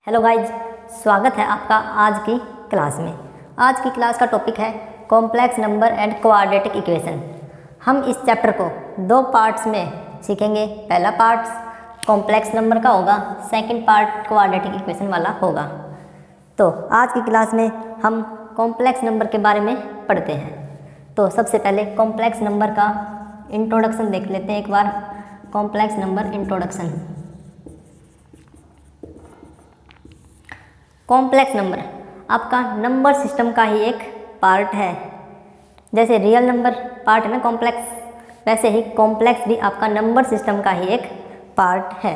Hello guys, स्वागत है आपका आज की क्लास में। आज की क्लास का टॉपिक है complex number and quadratic equation. हम इस चैप्टर को दो पार्ट्स में सीखेंगे। पहला पार्ट कॉम्प्लेक्स नंबर का होगा, सेकंड पार्ट क्वाड्रेटिक इक्वेशन वाला होगा। तो आज की क्लास में हम कॉम्प्लेक्स नंबर के बारे में पढ़ते हैं। तो सबसे पहले कॉम्प्लेक्स नंबर का इंट्रोडक्शन देख लेते हैं एक बार। Complex number introduction. Complex number आपका नंबर सिस्टम का ही एक पार्ट है। जैसे रियल नंबर पार्ट है ना कॉम्प्लेक्स, वैसे ही कॉम्प्लेक्स भी आपका नंबर सिस्टम का ही एक पार्ट है।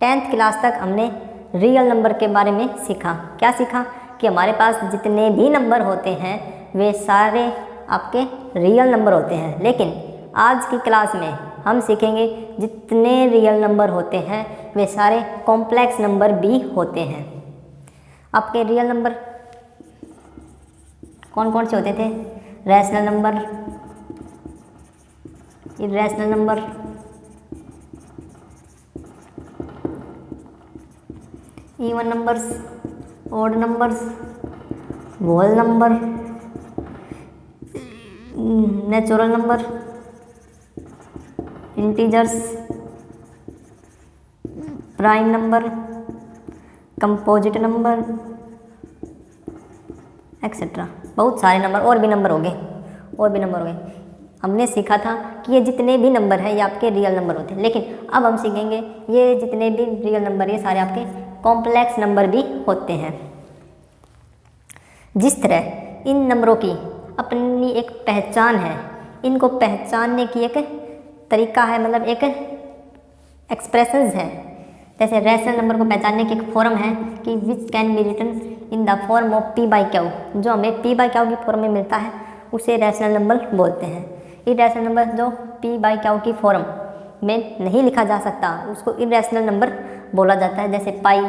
10th क्लास तक हमने रियल नंबर के बारे में सीखा। क्या सीखा? कि हमारे पास जितने भी नंबर होते हैं वे सारे आपके रियल नंबर होते हैं। लेकिन आज की क्लास में हम सीखेंगे जितने रियल नंबर होते हैं वे सारे कॉम्प्लेक्स नंबर भी होते हैं। आपके रियल नंबर कौन कौन से होते थे? Rational number, irrational number, even numbers, odd numbers, whole number, natural number, integers, prime number, composite number etcetera. बहुत सारे नंबर और भी नंबर हो गए। हमने सीखा था कि ये जितने भी नंबर हैं ये आपके रियल नंबर होते हैं। लेकिन अब हम सीखेंगे ये जितने भी रियल नंबर ये सारे आपके कॉम्प्लेक्स नंबर भी होते हैं। जिस तरह इन नंबरों की अपनी एक पहचान है, इनको पहचानने की एक तरीका है, मतलब एक एक्सप्रेशंस है। जैसे रैशनल नंबर को पहचानने की एक फॉर्म है कि which can be written in the form of P by Q. जो हमें पी बाई क्यू की फॉर्म में मिलता है उसे रैशनल नंबर बोलते हैं। इरैशनल नंबर जो पी बाई क्यू की फॉर्म में नहीं लिखा जा सकता उसको इरैशनल नंबर बोला जाता है। जैसे pi,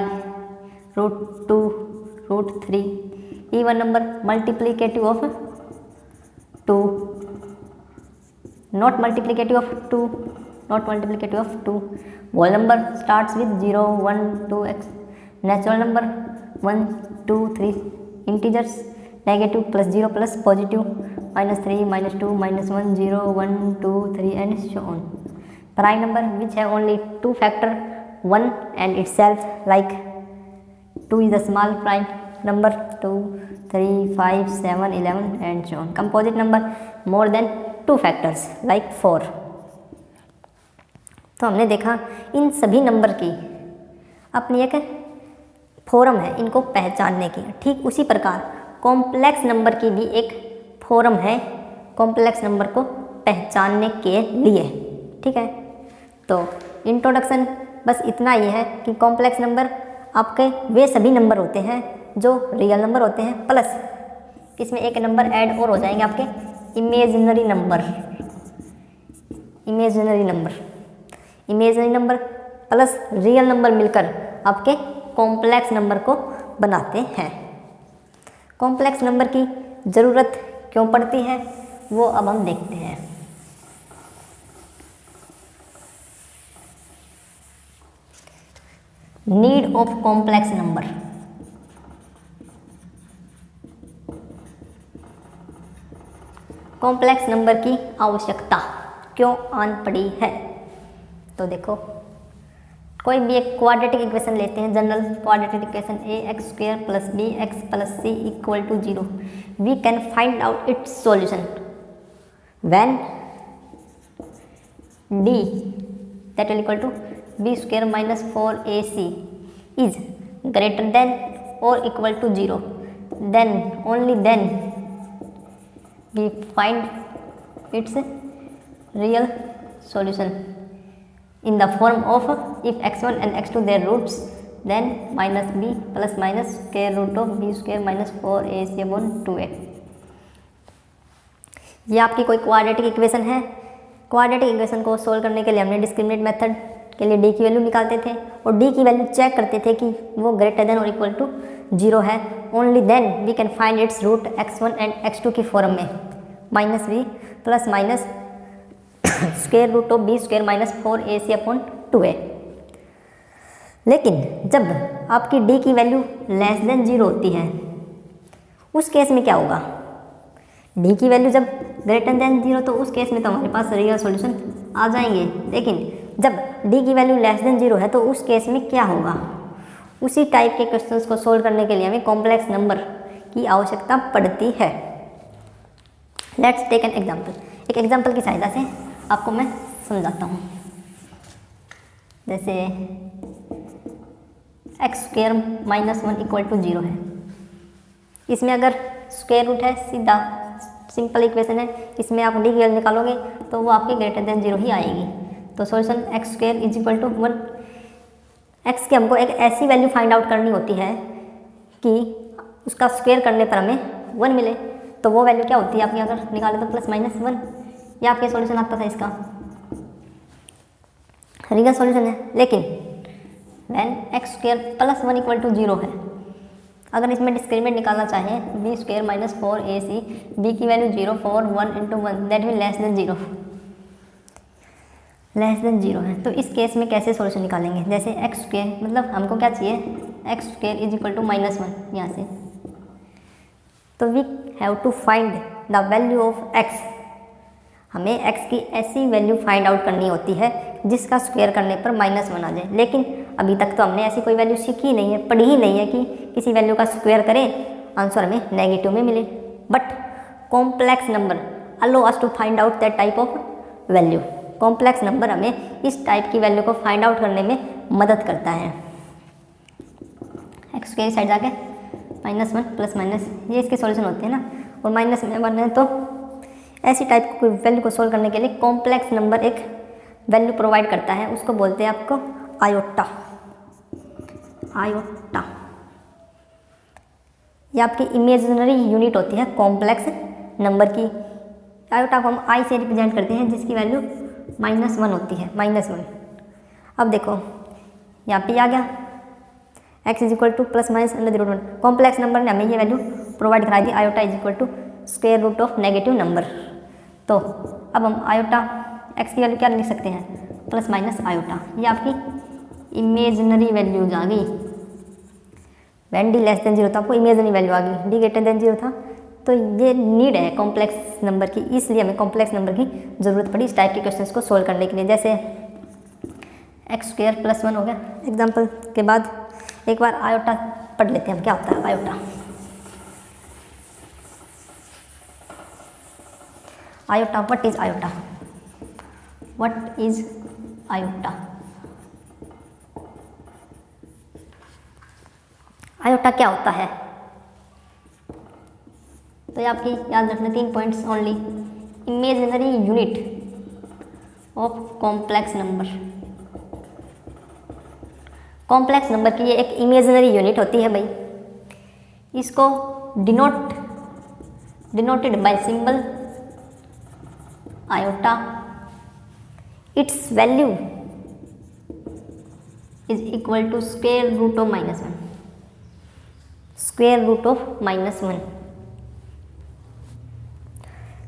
√2, √3। Even number multiplicative of 2, not multiplicative of 2, not multiplicative of 2। Whole number starts with 0, 1, 2, x। Natural number 1, 2, 3। Integers negative +0 plus positive -3, -2, -1, 0, 1, 2, 3 and so on. Prime number which है only 2 factor 1 and itself like 2 is a small prime number 2, 3, 5, 7, 11 and so on. Composite number more than 2 factors like 4. तो हमने देखा इन सभी number की अपनी एक form है इनको पहचानने की। ठीक उसी प्रकार कॉम्प्लेक्स नंबर की भी एक फॉर्म है कॉम्प्लेक्स नंबर को पहचानने के लिए। ठीक है, तो इंट्रोडक्शन बस इतना ही है कि कॉम्प्लेक्स नंबर आपके वे सभी नंबर होते हैं जो रियल नंबर होते हैं, प्लस इसमें एक नंबर ऐड और हो जाएंगे आपके imaginary number plus real number मिलकर आपके कॉम्प्लेक्स नंबर को बनाते हैं। कॉम्प्लेक्स नंबर की ज़रूरत क्यों पड़ती है वो अब हम देखते हैं। Need of complex number. Complex number की आवश्यकता क्यों आन पड़ी है? तो देखो, कोई भी एक क्वाड्रेटिक इक्वेशन लेते हैं, general quadratic equation ax² + bx + c = 0। We can find out its solution when d that will equal to b² - 4ac is greater than or equal to 0। then only then we find its real solution in the form of if x1 and x2 their roots then -b ± square root of b² - 4ac/2a। ये आपकी कोई quadratic equation है। Quadratic equation को solve करने के लिए हमने discriminate method के लिए d की वैल्यू निकालते थे और d की वैल्यू चेक करते थे कि वो ग्रेटर देन और इक्वल टू 0 है। Only then we can find its root x1 and x2 की फॉर्म में -b ± square root of b² - 4ac/2a। लेकिन जब आपकी डी की वैल्यू लेस देन 0 होती है उस केस में क्या होगा, डी की वैल्यू जब ग्रेटर देन 0 तो उस केस में तो हमारे पास रियल सॉल्यूशन आ जाएंगे। लेकिन जब डी की वैल्यू लेस देन 0 है तो उस केस में क्या होगा, उसी टाइप के क्वेश्चंस को सोल्व करने के लिए हमें कॉम्प्लेक्स नंबर की आवश्यकता पड़ती है। Let's take an example. एक एग्जाम्पल की सहायता से आपको मैं समझाता हूँ। जैसे x² - 1 = 0 है। इसमें अगर स्क्वायर रूट है, सीधा सिंपल इक्वेशन है, इसमें आप डी की वैल्यू निकालोगे तो वो आपके ग्रेटर देन 0 ही आएगी। तो सॉल्यूशन x² = 1। x की हमको एक ऐसी वैल्यू फाइंड आउट करनी होती है कि उसका स्क्वायर करने पर हमें 1 मिले। तो वो वैल्यू क्या होती है आपकी, अगर निकाले तो ±1। ये आपके सॉल्यूशन आता था इसका, रियल सॉल्यूशन है। लेकिन व्हेन x² + 1 = 0 है, अगर इसमें डिस्क्रिमिनेंट निकालना चाहें b² - 4ac, b की value 0, 4, 1 × 1 that mean less than 0, less than 0 है। तो इस केस में कैसे सॉल्यूशन निकालेंगे, जैसे x² मतलब हमको क्या चाहिए, x² = -1 यहाँ से। तो we have to find the value of x। हमें x की ऐसी वैल्यू फाइंड आउट करनी होती है जिसका स्क्वायर करने पर -1 आ जाए। लेकिन अभी तक तो हमने ऐसी कोई वैल्यू सीखी नहीं है, पढ़ी ही नहीं है कि किसी वैल्यू का स्क्वायर करें आंसर हमें नेगेटिव में मिले। But complex number allow us to find out that type of value. Complex number हमें इस टाइप की वैल्यू को फाइंड आउट करने में मदद करता है। x के साइड जाके -1 ± ये इसके सॉल्यूशन होते हैं ना, और माइनस में 1 है तो ऐसी टाइप की वैल्यू को सोल्व करने के लिए कॉम्प्लेक्स नंबर एक वैल्यू प्रोवाइड करता है, उसको बोलते हैं आपको आयोटा। आयोटा ये आपकी इमेजिनरी यूनिट होती है कॉम्प्लेक्स नंबर की। आयोटा को हम आई से रिप्रेजेंट करते हैं जिसकी वैल्यू -1 होती है, -1। अब देखो यहाँ पे आ गया x = ±√1। कॉम्प्लेक्स नंबर ने हमें ये वैल्यू प्रोवाइड करा दी, आयोटा = नेगेटिव नंबर। तो अब हम आयोटा x की वैल्यू क्या लिख सकते हैं, ± आयोटा। ये आपकी इमेजिनरी वैल्यूज आ गई। वैन डी लेस देन 0 था आपको इमेजिनरी वैल्यू आ गई, डी ग्रेटर देन 0 था। तो ये नीड है कॉम्प्लेक्स नंबर की, इसलिए हमें कॉम्प्लेक्स नंबर की ज़रूरत पड़ी इस टाइप के क्वेश्चंस को सोल्व करने के लिए। जैसे x² + 1 हो गया। एग्जाम्पल के बाद एक बार आयोटा पढ़ लेते हैं हम, क्या होता है iota. Iota, what is iota, what is iota. Iota क्या होता है, तो ये आपकी याद रखना 3 points only. Imaginary unit of complex number. Complex number की ये एक इमेजिनरी यूनिट होती है भाई। इसको denoted by symbol iota. Its value is equal to square root of -1, square root of -1,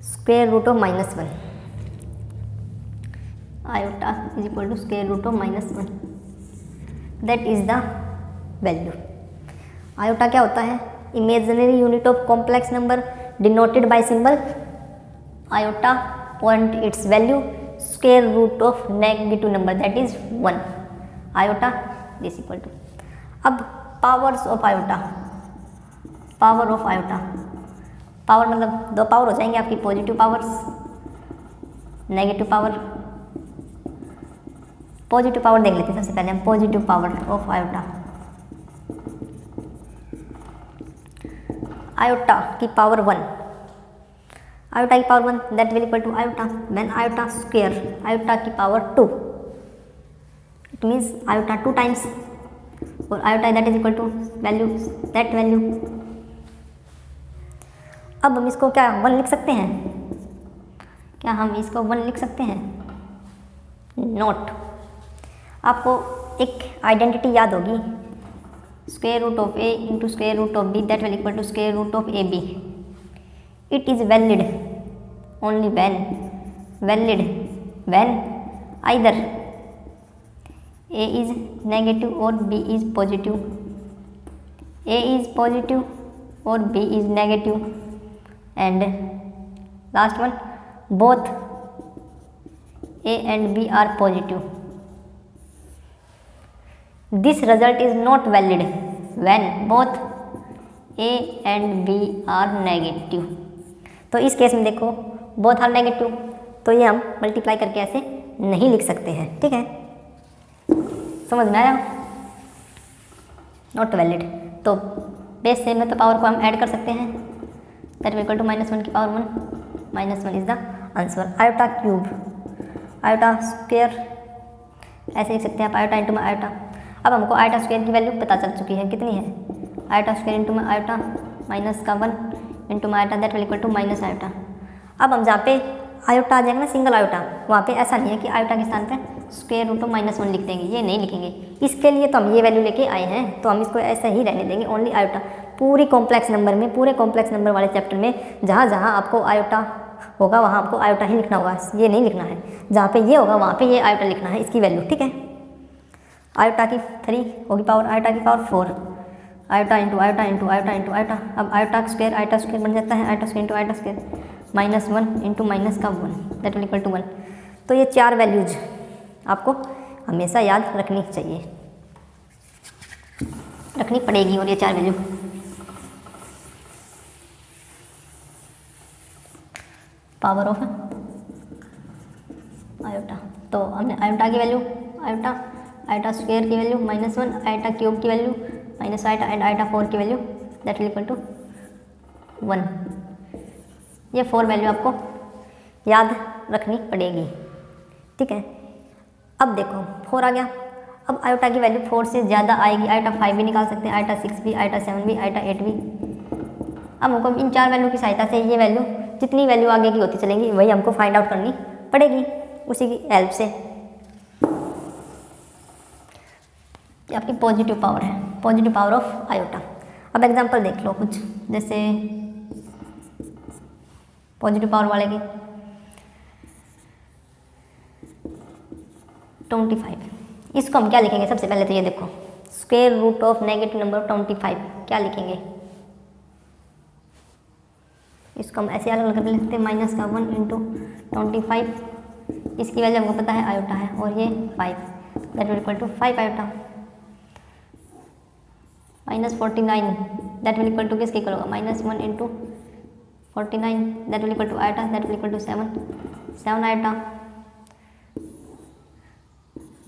square root of -1। Iota is equal to square root of -1, that is the value. Iota क्या होता है, imaginary unit of complex number denoted by symbol iota point its value square root of negative number that is 1। Iota this equal to. अब powers of iota, power of iota, power मतलब 2 power हो जाएंगे आपकी, positive powers, negative power. Positive power देख लेते हैं सबसे पहले हम, positive power of iota. Iota की पावर 1, आयोटा की power 1 that will equal to iota when iota square iota की power 2, it means iota 2 times, और iota that is equal to value that value. अब हम इसको क्या 1 लिख सकते हैं, क्या हम इसको 1 लिख सकते हैं, नॉट। आपको एक आइडेंटिटी याद होगी, square root of a into square root of b that will equal to square root of ab। It is valid only when either A is negative और B is positive, A is positive और B is negative, and last one both A and B are positive, this result is not valid when both A and B are negative. तो इस case में देखो both are negative, तो ये हम multiply करके ऐसे नहीं लिख सकते हैं, ठीक है, समझ में आया, नॉट वैलिड। तो बेस से में तो पावर को हम ऐड कर सकते हैं, दैट इज इक्वल टू -1 की power 1, -1 is the answer. Iota cube, iota square ऐसे लिख सकते हैं आप, आयोटा इंटू में आयोटा। अब हमको आयोटा स्क्वायर की वैल्यू पता चल चुकी है, कितनी है, आयोटा स्क्वायर इंटू में आयोटा माइनस का 1 इंटू में iota, that will equal to minus iota. अब हम जहाँ पे आयोटा आ जाएगा ना, सिंगल आयोटा, वहाँ पे ऐसा नहीं है कि आयोटा के स्थान पे स्क्वायर रूट ऑफ -1 लिख देंगे, ये नहीं लिखेंगे। इसके लिए तो हम ये वैल्यू लेके आए हैं, तो हम इसको ऐसा ही रहने देंगे, ओनली आयोटा। पूरी कॉम्प्लेक्स नंबर में, पूरे कॉम्प्लेक्स नंबर वाले चैप्टर में जहाँ जहाँ आपको आयोटा होगा वहाँ आपको आयोटा ही लिखना होगा, ये नहीं लिखना है। जहाँ पे ये होगा वहाँ पे ये आयोटा लिखना है, इसकी वैल्यू, ठीक है। आयोटा की 3 होगी पावर, आयोटा की power 4, iota into iota into iota into iota. अब आयोटा स्क्वायर बन जाता है, iota square into iota square, -1 into minus का 1, दैट विल इक्वल टू 1। तो ये 4 वैल्यूज आपको हमेशा याद रखनी चाहिए, रखनी पड़ेगी, और ये 4 वैल्यू पावर ऑफ आयोटा। तो हमने आयोटा की वैल्यू, आयोटा स्क्वायर की वैल्यू -1, आयोटा क्यूब की value minus iota, and iota 4 की value that will equal to 1। ये 4 वैल्यू आपको याद रखनी पड़ेगी, ठीक है। अब देखो 4 आ गया, अब आयोटा की वैल्यू 4 से ज़्यादा आएगी, आयोटा 5 भी निकाल सकते हैं, आयोटा 6 भी, आयोटा 7 भी, आयोटा 8 भी। अब हमको इन 4 वैल्यू की सहायता से ये वैल्यू जितनी वैल्यू आगे की होती चलेंगी वही हमको फाइंड आउट करनी पड़ेगी, उसी की हेल्प से। ये आपकी पॉजिटिव पावर है, पॉजिटिव पावर ऑफ आयोटा। अब एग्जांपल देख लो कुछ, जैसे पॉजिटिव पावर वाले की 25, इसको हम क्या लिखेंगे, सबसे पहले तो ये देखो square root of negative number 25 क्या लिखेंगे, इसको हम ऐसे अलग अलग कर लिखते हैं, माइनस का 1 इंटू 25, इसकी वैल्यू हमको पता है आयोटा है, और ये 5 that will equal to 5 iota, -49 that will equal to किसके इक्वल होगा, -1 into 49 that will equal to iota, that will equal to 7 iota,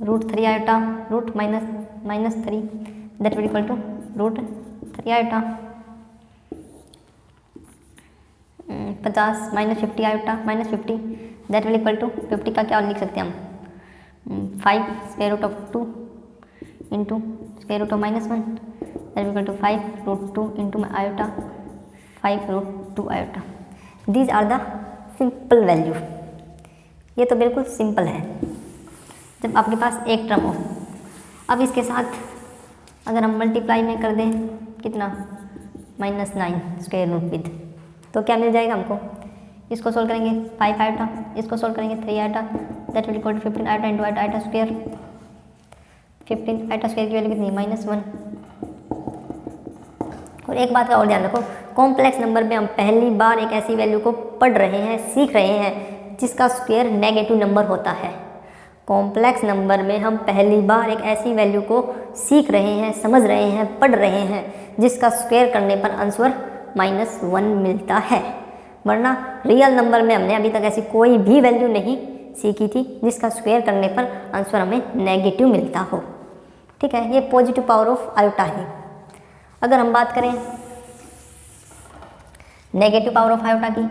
√3 iota, root -3 that will equal to √3 iota, 50 -50 iota, -50 that will equal to 50 का क्या लिख सकते हैं हम, 5 square root of 2 into square root of -1 that will equal to 5 √2 into iota 5 √2 iota. These are the simple value, ये तो बिल्कुल simple है जब आपके पास एक टर्म हो। अब इसके साथ अगर हम मल्टीप्लाई में कर दें कितना, -9 स्क्वायर रूट विद, तो क्या मिल जाएगा हमको, इसको सोल्व करेंगे 5 आयोटा, इसको सोल्व करेंगे 3 iota, that will equal to 15 iota into iota square, 15 iota square की वैल्यू कितनी, -1। और एक बात का और ध्यान रखो, कॉम्प्लेक्स नंबर में हम पहली बार एक ऐसी वैल्यू को पढ़ रहे हैं, सीख रहे हैं जिसका स्क्वायर नेगेटिव नंबर होता है। कॉम्प्लेक्स नंबर में हम पहली बार एक ऐसी वैल्यू को सीख रहे हैं, समझ रहे हैं, पढ़ रहे हैं जिसका स्क्वायर करने पर आंसर -1 मिलता है। वरना रियल नंबर में हमने अभी तक ऐसी कोई भी वैल्यू नहीं सीखी थी जिसका स्क्वायर करने पर आंसर हमें नेगेटिव मिलता हो, ठीक है। ये पॉजिटिव पावर ऑफ आयोटा है। अगर हम बात करें नेगेटिव पावर ऑफ आयोटा की,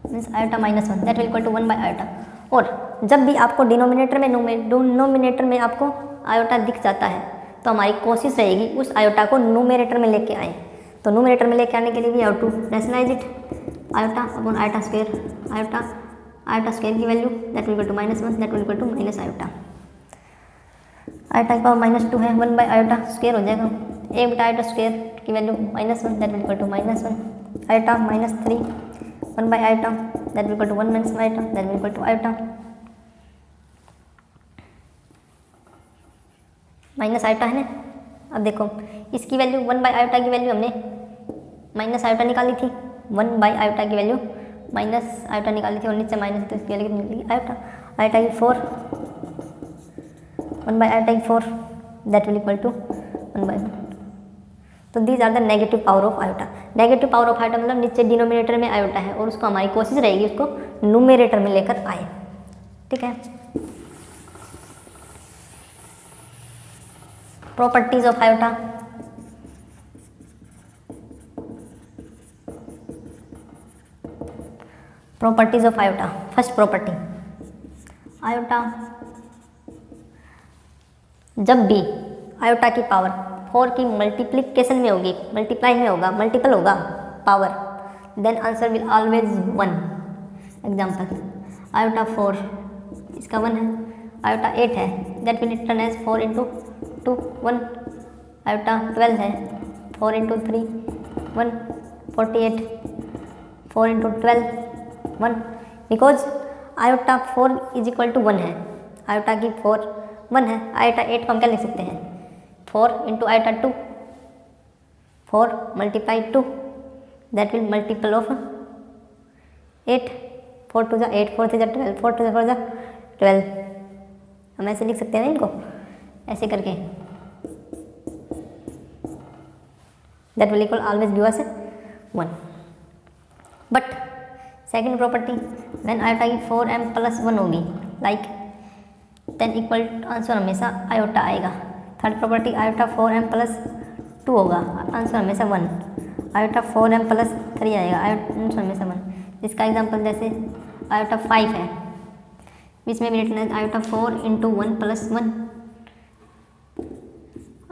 means iota -1 that will equal to 1 by iota. और जब भी आपको डिनोमिनेटर में आपको आयोटा दिख जाता है तो हमारी कोशिश रहेगी उस आयोटा को न्यूमरेटर में लेके आए। तो न्यूमरेटर में लेके आने के लिए we have to rationalise it, iota upon iota square, iota square की value that will equal to -1 that will equal to iota, iota की पावर -2 है, 1 बाय आयोटा स्क्वायर हो जाएगा, 1 बटा आयोटा स्क्वायर की value -1 that will equal to -1 iota, -3 1 by iota that will equal to 1 - iota that will equal to iota, minus iota है ना। अब देखो इसकी वैल्यू 1/आयोटा की वैल्यू हमने माइनस आयोटा निकाली थी, 1/आयोटा की वैल्यू माइनस आयोटा निकाली थी और नीचे माइनस, तो इसकी वैल्यू निकली आयोटा। आयोटा की 4, 1/आयोटा की 4 दैट विल इक्वल टू 1/1। तो these are the negative power of iota. Negative power of iota मतलब नीचे डिनोमिनेटर में आयोटा है और उसको हमारी कोशिश रहेगी उसको न्यूमरेटर में लेकर आए, ठीक है। Properties of iota. Properties of iota. First property, iota जब भी आयोटा की पावर 4 की मल्टीप्लिकेशन में होगी, मल्टीप्लाई में होगा, मल्टीपल होगा power, then answer will always 1। Example, iota 4 इसका 1 है, आयोटा 8 है that will return as 4 into 2 1। Iota 12 है 4 into 3 1, 48 4 into 12 1, because iota 4 is equal to 1 है, आयोटा की 4 1 है। आयोटा 8 को हम क्या लिख सकते हैं, 4 into iota 2, 4 multiply 2 that will multiple of 8, 4 two 8, 4 3 12, 4 two 4 12। हम ऐसे लिख सकते हैं ना इनको, ऐसे करके, that will equal always give us 1। But second property, when iota की 4m प्लस 1 होगी लाइक देन इक्वल आंसर हमेशा आयोटा आएगा। Third property, iota 4m plus 2 होगा, आंसर हमेशा 1। आयोटा 4m प्लस 3 आएगा, आंसर हमेशा 1। इसका एग्जांपल जैसे आयोटा 5 है, इसमें भी रिटर्न है iota 4 into 1 plus 1,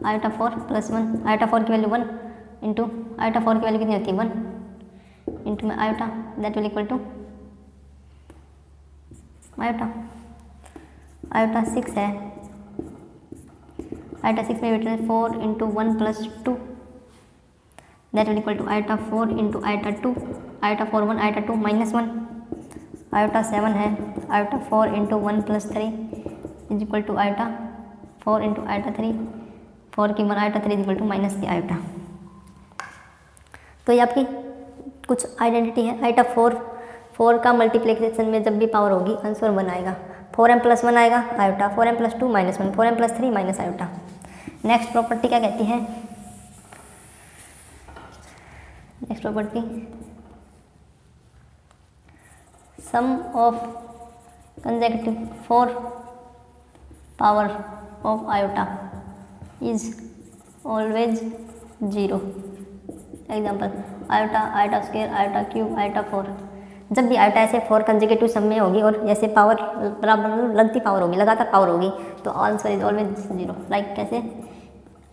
iota 4 plus 1, iota 4 की वैल्यू 1 इंटू आयोटा 4 की वैल्यू कितनी होती है 1 इंटू में iota that will equal to iota. Iota 6 है, आयोटा 6 में return 4 into 1 plus 2 that will equal to iota 4 into iota 2, iota 4 1 iota 2 minus 1। Iota 7 है, iota 4 into 1 plus 3 is equal to iota 4 into iota 3, 4 की 1 iota 3 is equal to minus 3 iota. तो ये आपकी कुछ identity है। Iota 4 का multiplication में जब भी पावर होगी आंसर 1 आएगा। 4m प्लस 1 आएगा iota, 4m plus 2 minus 1, 4m plus 3 minus iota. Next property क्या कहती है, next property, sum of consecutive 4 power of iota is always 0। Example, iota, iota square, iota cube, iota 4। जब भी iota ऐसे 4 consecutive सम में होगी और जैसे पावर बराबर लगती पावर होगी, लगातार पावर होगी, तो आंसर इज ऑलवेज 0। लाइक कैसे,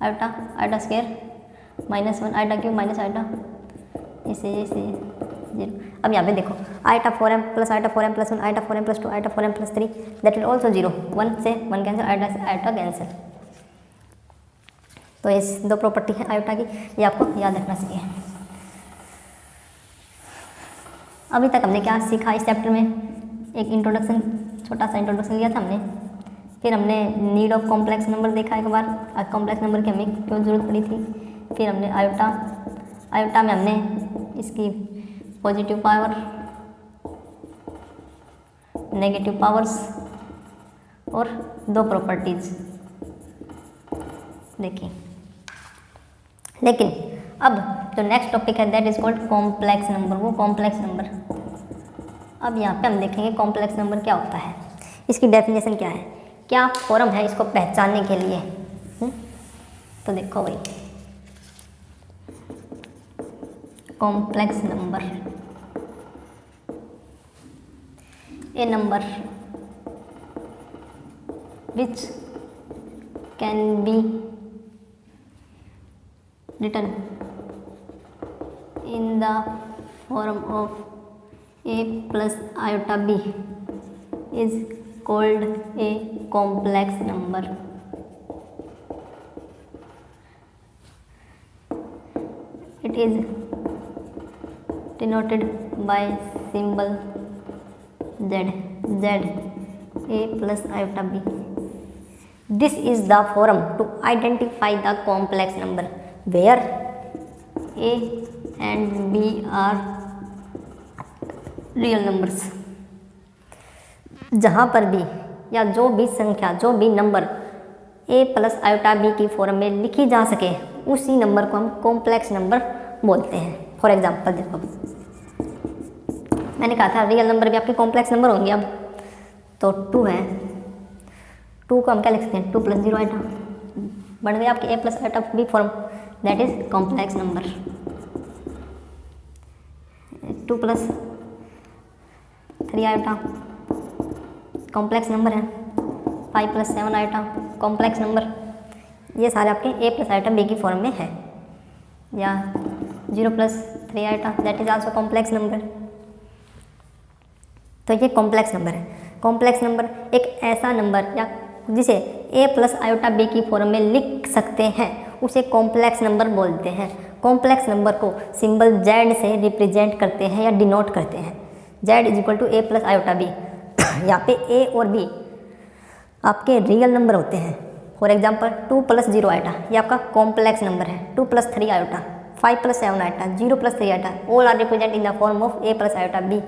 iota, iota square minus 1, iota cube minus iota, इसे 0। अब यहाँ पे देखो iota 4m plus iota 4m plus 1, iota 4m plus 2, iota 4m plus 3 that will also 0। 1 से 1 कैंसिल, आयोटा से आयोटा कैंसिल। तो ये 2 प्रॉपर्टी है आयोटा की, ये आपको याद रखना चाहिए। अभी तक हमने क्या सीखा इस चैप्टर में, एक इंट्रोडक्शन, छोटा सा इंट्रोडक्शन लिया था हमने, फिर हमने नीड ऑफ कॉम्प्लेक्स नंबर देखा एक बार, कॉम्प्लेक्स नंबर की हमें क्यों ज़रूरत पड़ी थी, फिर हमने आयोटा में हमने इसकी पॉजिटिव पावर, नेगेटिव पावर्स और 2 प्रॉपर्टीज देखी। लेकिन अब जो नेक्स्ट टॉपिक है that is called complex number, वो कॉम्प्लेक्स नंबर। अब यहाँ पे हम देखेंगे कॉम्प्लेक्स नंबर क्या होता है, इसकी डेफिनेशन क्या है, क्या फॉर्म है इसको पहचानने के लिए। तो देखो भाई, complex number, A number which can B written in the form of a plus iota b is called a complex number. It is denoted by symbol z, a plus iota b. This is the form to identify the complex number where A and B are real numbers. जहाँ पर भी या जो भी संख्या, जो भी number A plus iota B की फॉर्म में लिखी जा सके, उसी नंबर को हम कॉम्प्लेक्स नंबर बोलते हैं। फॉर एग्जांपल देखो, मैंने कहा था रियल नंबर भी आपके कॉम्प्लेक्स नंबर होंगे। अब तो 2 है, 2 को हम क्या लिख सकते हैं, 2 + 0 आइटा बन गया आपके A plus iota B form, that is complex number. 2 + 3 iota complex number है। 5 + 7 आइटा कॉम्प्लेक्स नंबर। ये सारे आपके ए प्लस आइटा बी की फॉर्म में है। या 0 + 3 iota that is also complex number. तो ये कॉम्प्लेक्स नंबर है। कॉम्प्लेक्स नंबर एक ऐसा नंबर या जिसे ए प्लस आयोटा बी की फॉर्म में लिख सकते हैं, उसे कॉम्प्लेक्स नंबर बोलते हैं। कॉम्प्लेक्स नंबर को सिंबल जेड से रिप्रेजेंट करते हैं या डिनोट करते हैं। Z is equal to A plus iota B. यहाँ पे ए और बी आपके रियल नंबर होते हैं। फॉर एग्जाम्पल 2 + 0 आयोटा ये आपका कॉम्प्लेक्स नंबर है। 2 + 3 iota, 5 + 7 iota, 0 + 3 iota, all are represent in the form of A plus iota B.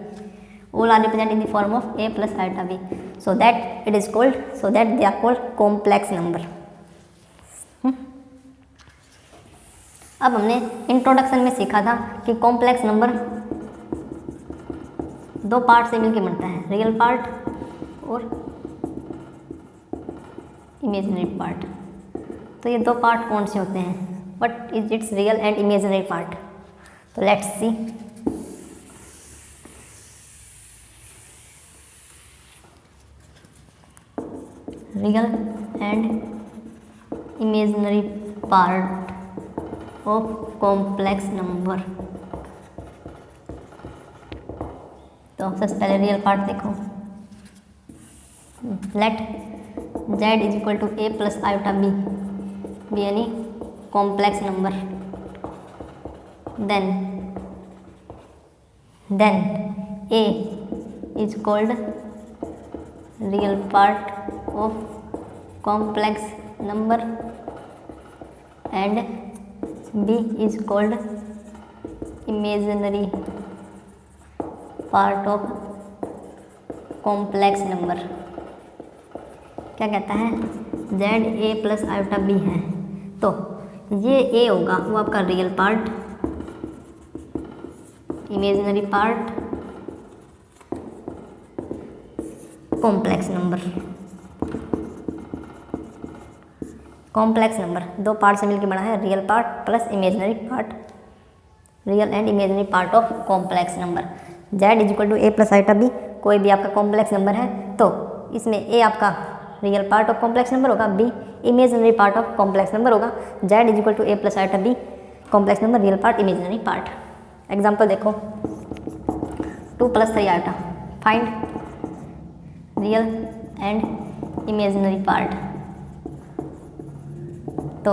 All are represented in the form of a plus iota b, so that it is called, so that they are called complex number. अब हमने introduction में सीखा था कि complex number 2 part से मिलकर बनता है, रियल पार्ट और इमेजिनरी पार्ट। तो ये 2 पार्ट कौन से होते हैं, what is its real and imaginary part? तो let's see. Real and imaginary part of complex number. तो सबसे पहले रियल पार्ट देखो। Let z is equal to A plus iota B B यानी complex number. Then a is called real part of complex number and b is called imaginary part of complex number। क्या कहता है, z a plus iota b है, तो ये a होगा वो आपका real part, imaginary part, complex number. Complex number 2 part से मिलकर बना है, real part plus imaginary part, real and imaginary part of complex number. z is equal to A plus iota B, कोई भी आपका कॉम्प्लेक्स नंबर है तो इसमें a आपका real part of complex number होगा, b imaginary part of complex number होगा, z is equal to A plus iota b complex number, real part, imaginary part. Example देखो, 2 + 3 iota, find real and imaginary part. तो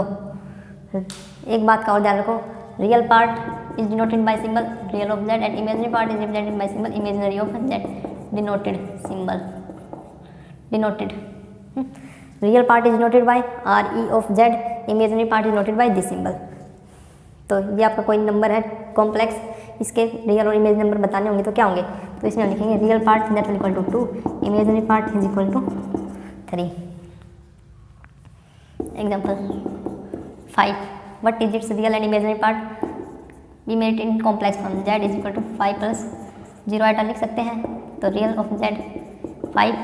एक बात का और ध्यान रखो, real part is denoted by symbol real of z and imaginary part is represented by symbol imaginary of z, denoted symbol, denoted. Real part is denoted bye re of z, imaginary part is denoted by this symbol. तो ये आपका कोई number है complex, इसके real और imaginary number बताने होंगे तो क्या होंगे, तो इसमें हम लिखेंगे real part that will equal to 2, imaginary part is equal to 3। Example 5, what is its real and imaginary part? We made it in complex form, z is equal to 5 + 0 iota लिख सकते हैं, तो real of z 5,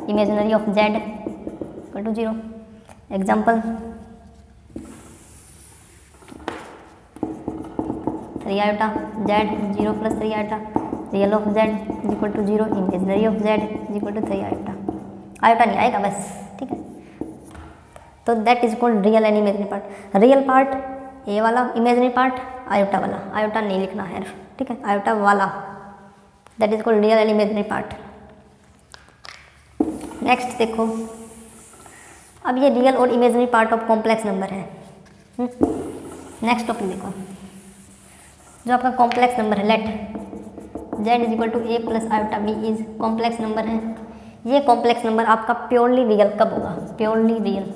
imaginary of z equal to 0। Example 3 iota, z 0 + 3 iota, real of z is equal to 0, imaginary of z is equal to 3 iota. Iota नहीं आएगा बस, ठीक है। तो that is called real and imaginary part. Real part a वाला, imaginary part iota वाला, iota नहीं लिखना है, ठीक है, आयोटा वाला, that is called real and imaginary part. Next देखो, अब ये रियल और imaginary part of complex number है। नेक्स्ट टॉपिक देखो, जो आपका कॉम्प्लेक्स नंबर है, let z is equal to A plus iota b is complex number है। ये कॉम्प्लेक्स नंबर आपका प्योरली रियल कब होगा, प्योरली रियल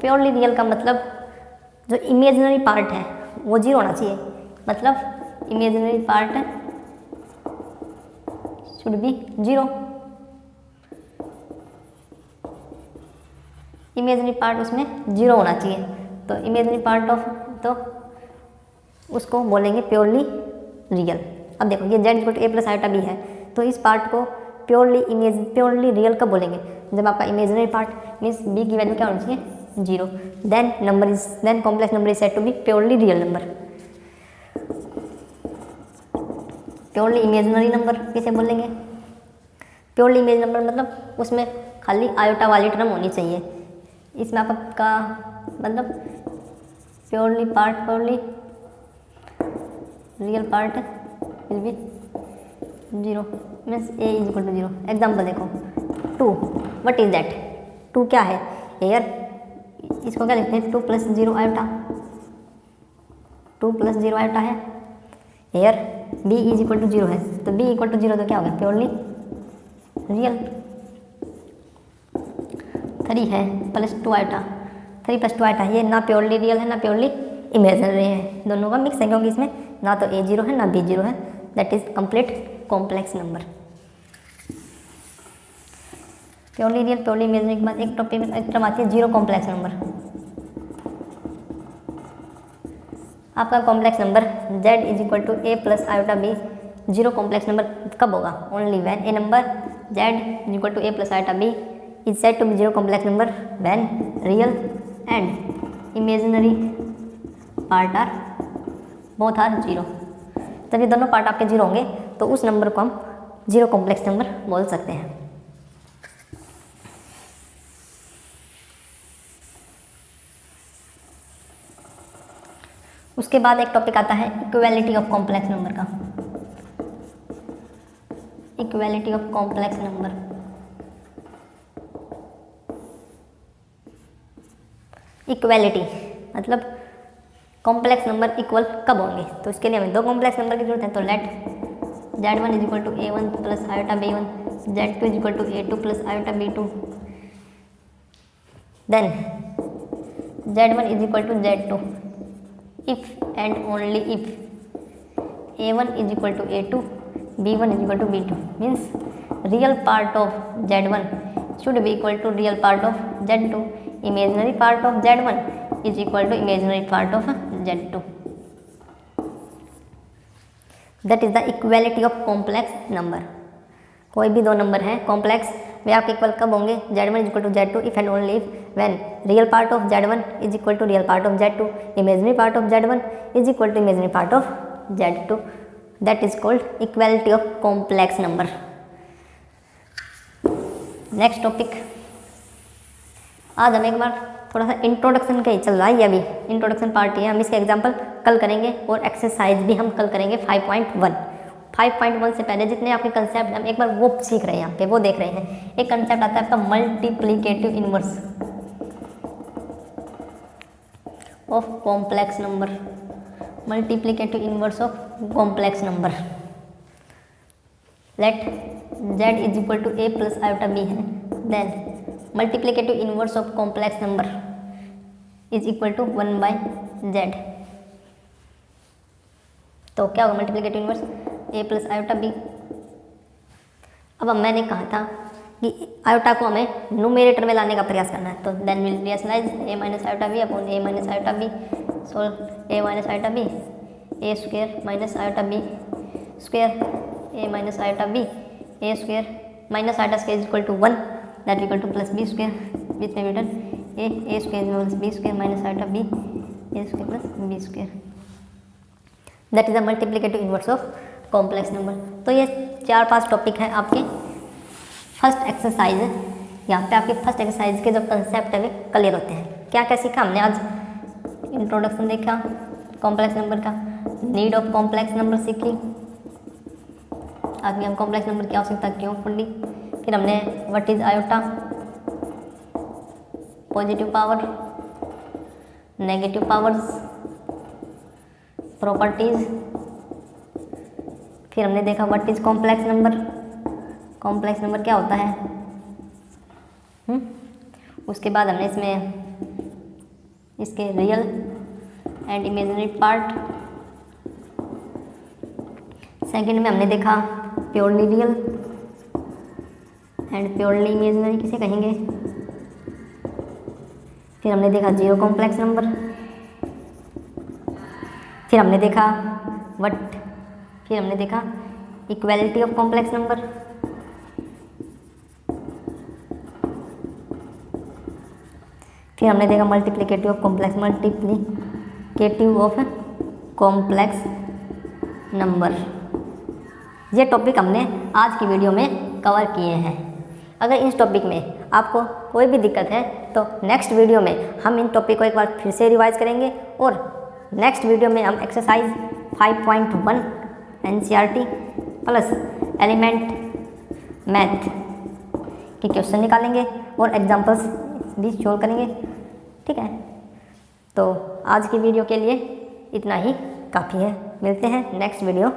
प्योरली रियल का मतलब जो इमेजिनरी पार्ट है वो जीरो होना चाहिए, मतलब imaginary part should be zero. Imaginary part उसमें जीरो होना चाहिए। तो इमेजिनरी पार्ट ऑफ, तो उसको बोलेंगे प्योरली रियल। अब देखो ये z equal to A plus iota b है, तो इस पार्ट को प्योरली रियल कब बोलेंगे, जब आपका इमेजिनरी पार्ट मीन्स b की वैल्यू क्या होनी चाहिए, zero. Then complex number is said to be purely real number. Purely imaginary number किसे बोलेंगे, प्योरली इमेज नंबर मतलब उसमें खाली आयोटा वाली टर्म होनी चाहिए। इसमें आपका मतलब purely real part will be zero, means a is equal to zero. Example देखो 2, वट इज दैट, 2 क्या है हेयर, इसको क्या लिखते हैं 2 plus zero iota, 2 plus zero iota है here. b is equal to zero है, तो b इक्वल टू जीरो तो क्या हो गया प्योरली रियल। 3 है प्लस 2 आयोटा, 3 प्लस 2 आयोटा, ये ना प्योरली रियल है ना प्योरली इमेजिनरी है, दोनों का मिक्स है, क्योंकि इसमें ना तो a जीरो है ना b जीरो है। That is complete complex number. Purely real purely imaginary के बाद एक टॉपिक में एक टर्म आती है जीरो कॉम्प्लेक्स नंबर। आपका complex number z is equal to A plus iota b zero complex number कब होगा, only when a number z is equal to A plus iota b is said to be zero complex number when real and imaginary part are both are zero. जब ये दोनों part आपके zero होंगे तो उस number को हम zero complex number बोल सकते हैं। उसके बाद एक टॉपिक आता है इक्वालिटी ऑफ कॉम्प्लेक्स नंबर का। Equality of complex number, equality मतलब कॉम्प्लेक्स नंबर इक्वल कब होंगे, तो इसके लिए हमें दो कॉम्प्लेक्स नंबर की जरूरत है। तो let z1 is equal to a1 plus iota b1, z2 is equal to a2 plus iota b2, then z1 is equal to z2 if and only if a1 is equal to a2, b1 is equal to b2, means real part of z1 should be equal to real part of z2, imaginary part of z1 is equal to imaginary part of z2. That is the equality of complex number. कोई भी दो number हैं complex, वे आपके equal कब होंगे, z1 is equal to z2 if and only if when real part of z1 is equal to real part of z2, imaginary part of z1 is equal to imaginary part of z2। That is called equality of complex number. Next topic, आज हम एक बार थोड़ा सा introduction का ही चल रहा है, ये अभी इंट्रोडक्शन पार्ट ही है, हम इसके एग्जाम्पल कल करेंगे और एक्सरसाइज भी हम कल करेंगे 5.1। 5.1 से पहले जितने आपके कंसेप्ट हम एक बार वो सीख रहे हैं, यहाँ पे वो देख रहे हैं। एक कंसेप्ट आता है आपका multiplicative inverse of complex number, multiplicative inverse of complex number. Let z is equal to a plus iota b है, then multiplicative inverse of complex number is equal to 1/z। तो क्या होगा multiplicative inverse a plus iota b। अब मैंने कहा था कि iota को हमें न्यूमरेटर में लाने का प्रयास करना है, तो then will rationalise a minus iota b upon a minus iota b, so a minus iota b a square minus iota b square a minus iota b a square minus iota square is equal to 1, that equal to plus b square, बीच में return a square plus b square minus iota b a square plus b square. That is the multiplicative inverse of complex number. तो ये 4-5 topic है आपके first exercise है, यहाँ पे आपके फर्स्ट एक्सरसाइज के जो कंसेप्ट है वे क्लियर होते हैं। क्या क्या सीखा हमने आज, इंट्रोडक्शन देखा कॉम्प्लेक्स नंबर का, नीड ऑफ कॉम्प्लेक्स नंबर सीखी, आगे हम कॉम्प्लेक्स नंबर की आवश्यकता क्यों पड़ी, फिर हमने what is iota, positive power, negative powers, properties, फिर हमने देखा what is complex number, complex number क्या होता है। उसके बाद हमने इसमें इसके real and imaginary part. Second में हमने देखा purely real and purely imaginary किसे कहेंगे। फिर हमने देखा जीरो कॉम्प्लेक्स नंबर। फिर हमने देखा फिर हमने देखा इक्वालिटी ऑफ कॉम्प्लेक्स नंबर। फिर हमने देखा मल्टीप्लिकेटिव ऑफ कॉम्प्लेक्स नंबर। ये टॉपिक हमने आज की वीडियो में कवर किए हैं। अगर इस टॉपिक में आपको कोई भी दिक्कत है तो नेक्स्ट वीडियो में हम इन टॉपिक को एक बार फिर से रिवाइज करेंगे और नेक्स्ट वीडियो में हम exercise 5.1 NCERT plus element math के क्वेश्चन निकालेंगे और एग्जाम्पल्स भी सॉल्व करेंगे। ठीक है, तो आज की वीडियो के लिए इतना ही काफ़ी है। मिलते हैं नेक्स्ट वीडियो